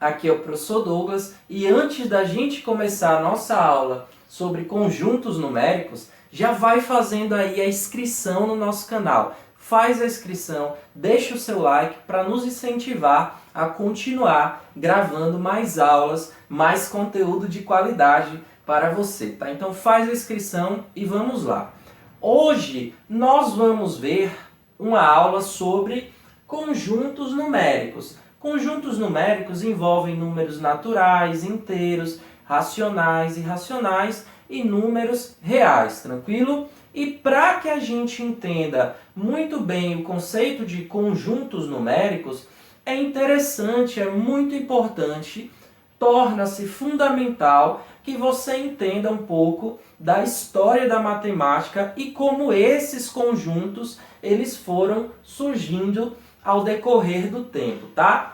Aqui é o professor Douglas e antes da gente começar a nossa aula sobre conjuntos numéricos, já vai fazendo aí a inscrição no nosso canal. Faz a inscrição, deixa o seu like para nos incentivar a continuar gravando mais aulas, mais conteúdo de qualidade para você, tá? Então faz a inscrição e vamos lá. Hoje nós vamos ver uma aula sobre conjuntos numéricos. Conjuntos numéricos envolvem números naturais, inteiros, racionais, irracionais e números reais, tranquilo? E para que a gente entenda muito bem o conceito de conjuntos numéricos, é interessante, é muito importante, torna-se fundamental que você entenda um pouco da história da matemática e como esses conjuntos eles foram surgindo ao decorrer do tempo, tá?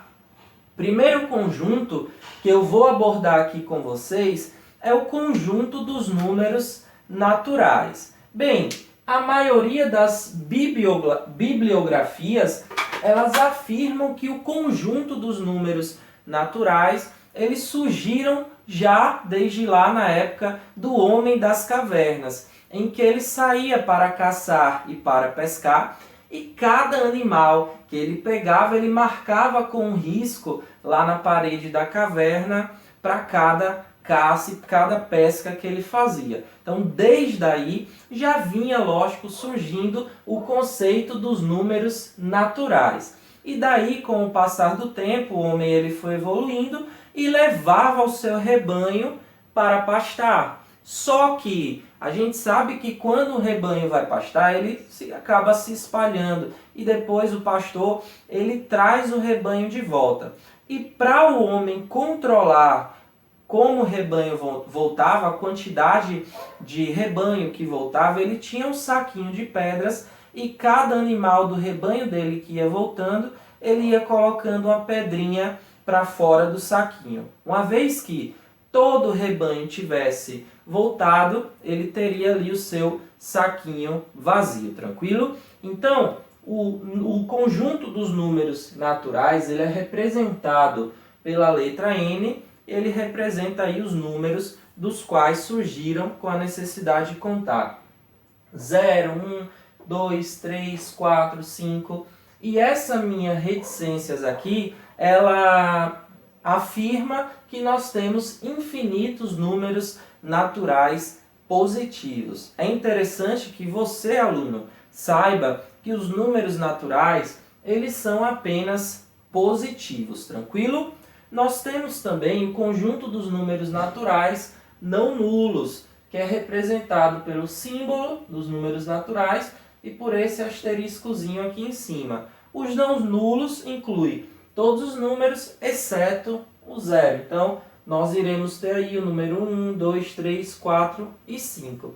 Primeiro conjunto que eu vou abordar aqui com vocês é o conjunto dos números naturais. Bem, a maioria das bibliografias, elas afirmam que o conjunto dos números naturais, eles surgiram já desde lá na época do homem das cavernas, em que ele saía para caçar e para pescar, e cada animal que ele pegava, ele marcava com um risco lá na parede da caverna para cada caça e cada pesca que ele fazia. Então, desde aí, já vinha, lógico, surgindo o conceito dos números naturais. E daí, com o passar do tempo, o homem ele foi evoluindo e levava o seu rebanho para pastar. Só que a gente sabe que quando o rebanho vai pastar, ele acaba se espalhando e depois o pastor ele traz o rebanho de volta. E para o homem controlar como o rebanho voltava, a quantidade de rebanho que voltava, ele tinha um saquinho de pedras e cada animal do rebanho dele que ia voltando, ele ia colocando uma pedrinha para fora do saquinho. Uma vez que todo o rebanho tivesse voltado, ele teria ali o seu saquinho vazio, tranquilo? Então, o conjunto dos números naturais, ele é representado pela letra N, ele representa aí os números dos quais surgiram com a necessidade de contar. 0, 1, 2, 3, 4, 5. E essa minha reticências aqui, ela afirma que nós temos infinitos números naturais positivos. É interessante que você, aluno, saiba que os números naturais, eles são apenas positivos, tranquilo? Nós temos também o conjunto dos números naturais não nulos, que é representado pelo símbolo dos números naturais e por esse asteriscozinho aqui em cima. Os não nulos incluem todos os números, exceto o zero. Então, nós iremos ter aí o número 1, 2, 3, 4 e 5.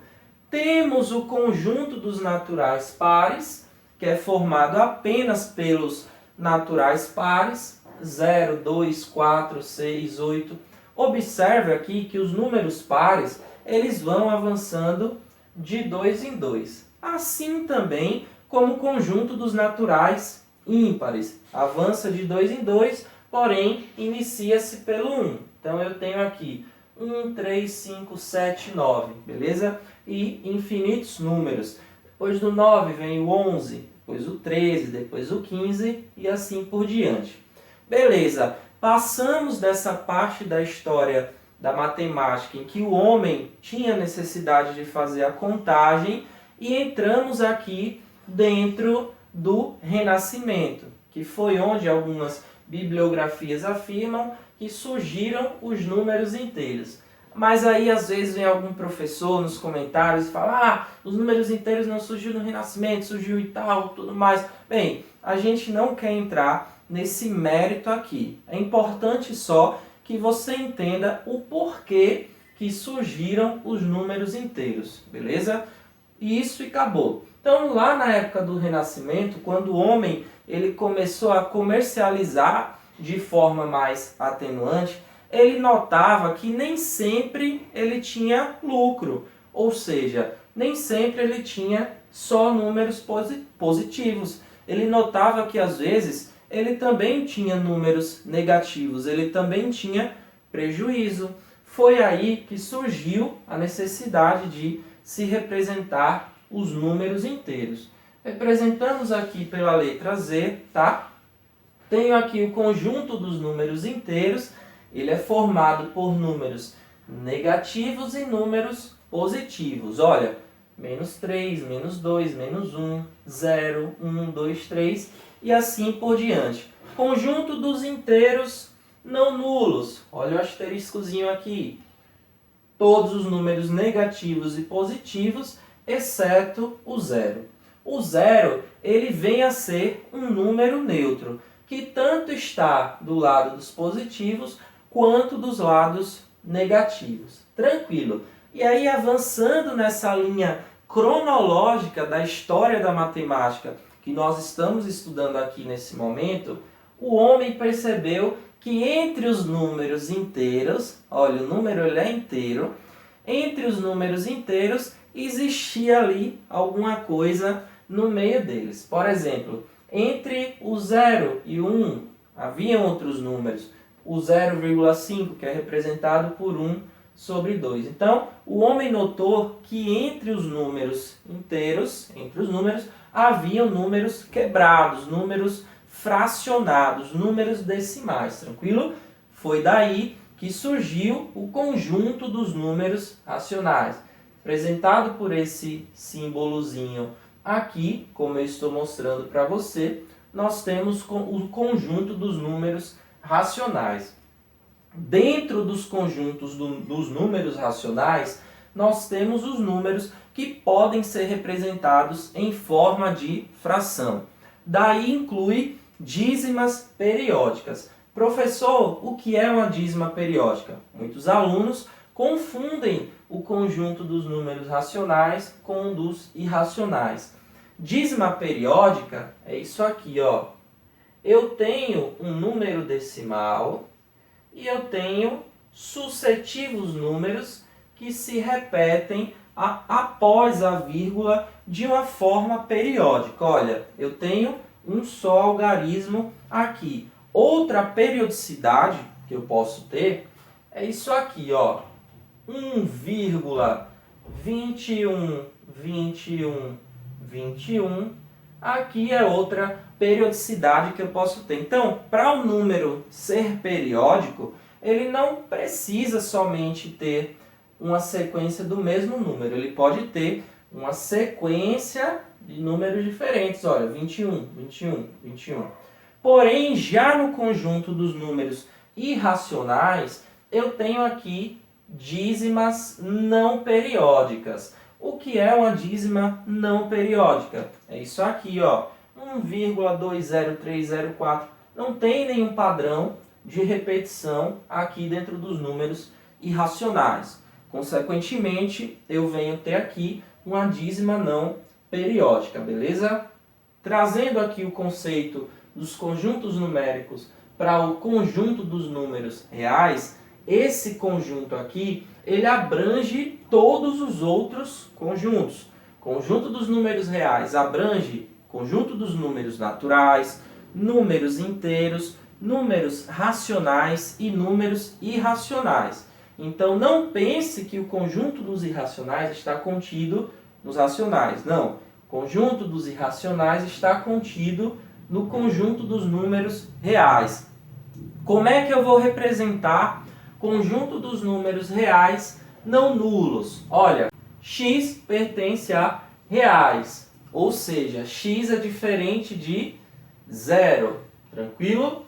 Temos o conjunto dos naturais pares, que é formado apenas pelos naturais pares, 0, 2, 4, 6, 8. Observe aqui que os números pares, eles vão avançando de 2 em 2. Assim também como o conjunto dos naturais ímpares. Avança de 2 em 2, porém inicia-se pelo 1. Então eu tenho aqui 1, 3, 5, 7, 9, beleza? E infinitos números. Depois do 9 vem o 11, depois o 13, depois o 15 e assim por diante. Beleza, passamos dessa parte da história da matemática em que o homem tinha necessidade de fazer a contagem e entramos aqui dentro do Renascimento, que foi onde algumas bibliografias afirmam que surgiram os números inteiros. Mas aí às vezes vem algum professor nos comentários e fala: os números inteiros não surgiram no Renascimento, surgiu e tal, tudo mais. Bem, a gente não quer entrar nesse mérito aqui. É importante só que você entenda o porquê que surgiram os números inteiros, beleza? Isso e acabou. Então, lá na época do Renascimento, quando o homem ele começou a comercializar de forma mais atenuante, ele notava que nem sempre ele tinha lucro, ou seja, nem sempre ele tinha só números positivos. Ele notava que às vezes ele também tinha números negativos, ele também tinha prejuízo. Foi aí que surgiu a necessidade de se representar os números inteiros. Representamos aqui pela letra Z, tá? Tenho aqui o conjunto dos números inteiros, ele é formado por números negativos e números positivos. Olha, menos 3, menos 2, menos 1, 0, 1, 2, 3 e assim por diante. Conjunto dos inteiros não nulos. Olha o asteriscozinho aqui. Todos os números negativos e positivos, exceto o zero. O zero, ele vem a ser um número neutro, que tanto está do lado dos positivos quanto dos lados negativos. Tranquilo. E aí, avançando nessa linha cronológica da história da matemática que nós estamos estudando aqui nesse momento, o homem percebeu que entre os números inteiros, olha, o número ele é inteiro, entre os números inteiros existia ali alguma coisa no meio deles. Por exemplo, entre o 0 e o 1 havia outros números. O 0,5 que é representado por 1 sobre 2. Então, o homem notou que entre os números inteiros, haviam números quebrados, números fracionados, números decimais, tranquilo? Foi daí que surgiu o conjunto dos números racionais, representado por esse símbolozinho aqui, como eu estou mostrando para você. Nós temos o conjunto dos números racionais. Dentro dos conjuntos dos números racionais, nós temos os números que podem ser representados em forma de fração. Daí inclui dízimas periódicas. Professor, o que é uma dízima periódica? Muitos alunos confundem o conjunto dos números racionais com o dos irracionais. Dízima periódica é isso aqui, ó. Eu tenho um número decimal e eu tenho sucessivos números que se repetem após a vírgula de uma forma periódica. Olha, eu tenho um só algarismo aqui. Outra periodicidade que eu posso ter é isso aqui, ó. 1,21, 21, 21. Aqui é outra periodicidade que eu posso ter. Então, para o número ser periódico, ele não precisa somente ter uma sequência do mesmo número. Ele pode ter uma sequência de números diferentes. Olha, 21, 21, 21. Porém, já no conjunto dos números irracionais, eu tenho aqui dízimas não periódicas. O que é uma dízima não periódica? É isso aqui, ó, 1,20304. Não tem nenhum padrão de repetição aqui dentro dos números irracionais. Consequentemente, eu venho ter aqui uma dízima não periódica, beleza? Trazendo aqui o conceito dos conjuntos numéricos para o conjunto dos números reais, esse conjunto aqui, ele abrange todos os outros conjuntos. Conjunto dos números reais abrange conjunto dos números naturais, números inteiros, números racionais e números irracionais. Então, não pense que o conjunto dos irracionais está contido nos racionais. Não. O conjunto dos irracionais está contido no conjunto dos números reais. Como é que eu vou representar conjunto dos números reais não nulos? Olha, x pertence a reais, ou seja, x é diferente de zero, tranquilo?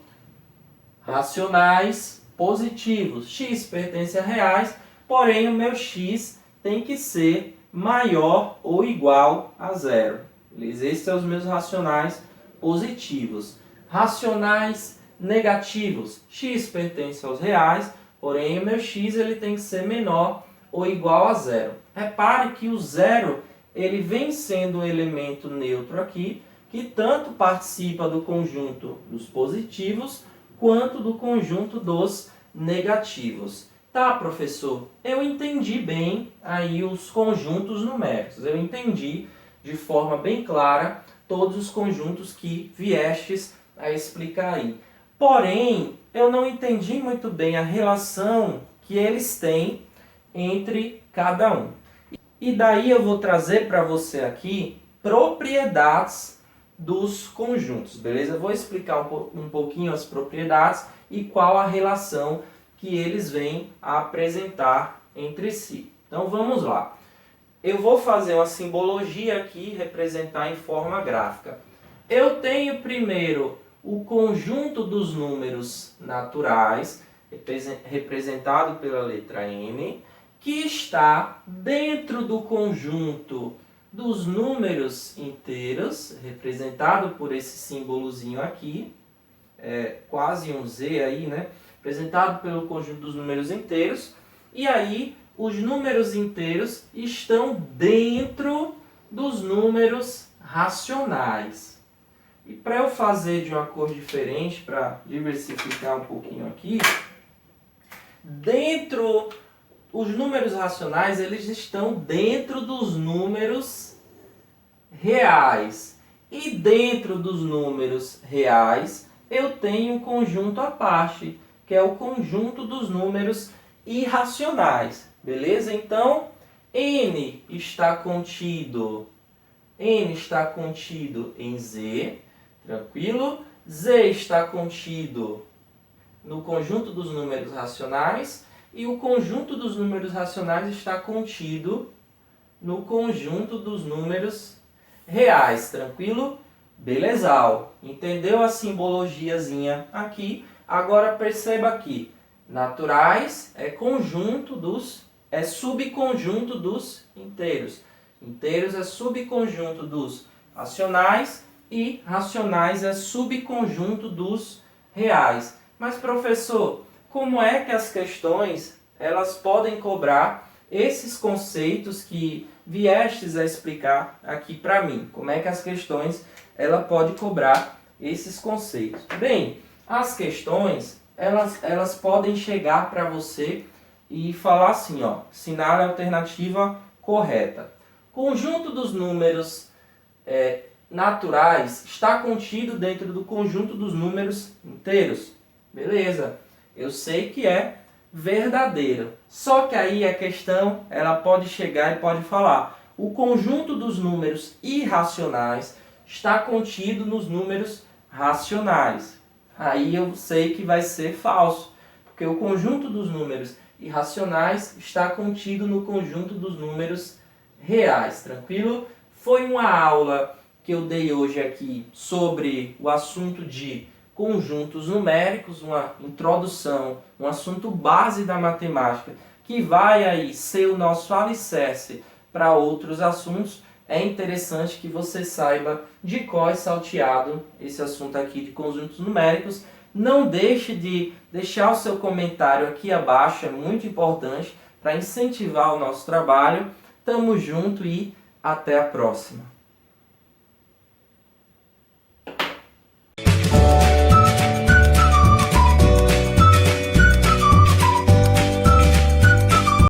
Racionais positivos, x pertence a reais, porém o meu x tem que ser maior ou igual a zero. Beleza? Esses são os meus racionais positivos. Racionais negativos, x pertence aos reais, porém o meu x ele tem que ser menor ou igual a zero. Repare que o zero ele vem sendo um elemento neutro aqui, que tanto participa do conjunto dos positivos quanto do conjunto dos negativos. Tá, professor, eu entendi bem aí os conjuntos numéricos, eu entendi de forma bem clara todos os conjuntos que viestes a explicar aí. Porém, eu não entendi muito bem a relação que eles têm entre cada um. E daí eu vou trazer para você aqui propriedades dos conjuntos, beleza? Eu vou explicar um pouquinho as propriedades e qual a relação que eles vêm a apresentar entre si. Então vamos lá. Eu vou fazer uma simbologia aqui, representar em forma gráfica. Eu tenho primeiro o conjunto dos números naturais, representado pela letra N, que está dentro do conjunto dos números inteiros, representado por esse símbolozinho aqui, quase um Z aí, né? Representado pelo conjunto dos números inteiros, e aí os números inteiros estão dentro dos números racionais. E para eu fazer de uma cor diferente, para diversificar um pouquinho aqui, os números racionais, eles estão dentro dos números reais. E dentro dos números reais, eu tenho um conjunto à parte, que é o conjunto dos números irracionais. Beleza? Então, N está contido em Z, tranquilo? Z está contido no conjunto dos números racionais e o conjunto dos números racionais está contido no conjunto dos números reais, tranquilo? Belezal. Entendeu a simbologiazinha aqui? Agora perceba aqui, naturais é subconjunto dos inteiros. Inteiros é subconjunto dos racionais e racionais é subconjunto dos reais. Mas professor, como é que as questões elas podem cobrar esses conceitos que viestes a explicar aqui para mim? Como é que as questões ela pode cobrar esses conceitos? Bem, as questões elas podem chegar para você e falar assim, ó, assinale a alternativa correta. Conjunto dos números naturais está contido dentro do conjunto dos números inteiros. Beleza, eu sei que é verdadeiro. Só que aí a questão, ela pode chegar e pode falar, o conjunto dos números irracionais está contido nos números racionais. Aí eu sei que vai ser falso, porque o conjunto dos números irracionais está contido no conjunto dos números reais, tranquilo? Foi uma aula que eu dei hoje aqui sobre o assunto de conjuntos numéricos, uma introdução, um assunto base da matemática, que vai aí ser o nosso alicerce para outros assuntos. É interessante que você saiba de cor e salteado esse assunto aqui de conjuntos numéricos. Não deixe de deixar o seu comentário aqui abaixo, é muito importante para incentivar o nosso trabalho. Tamo junto e até a próxima.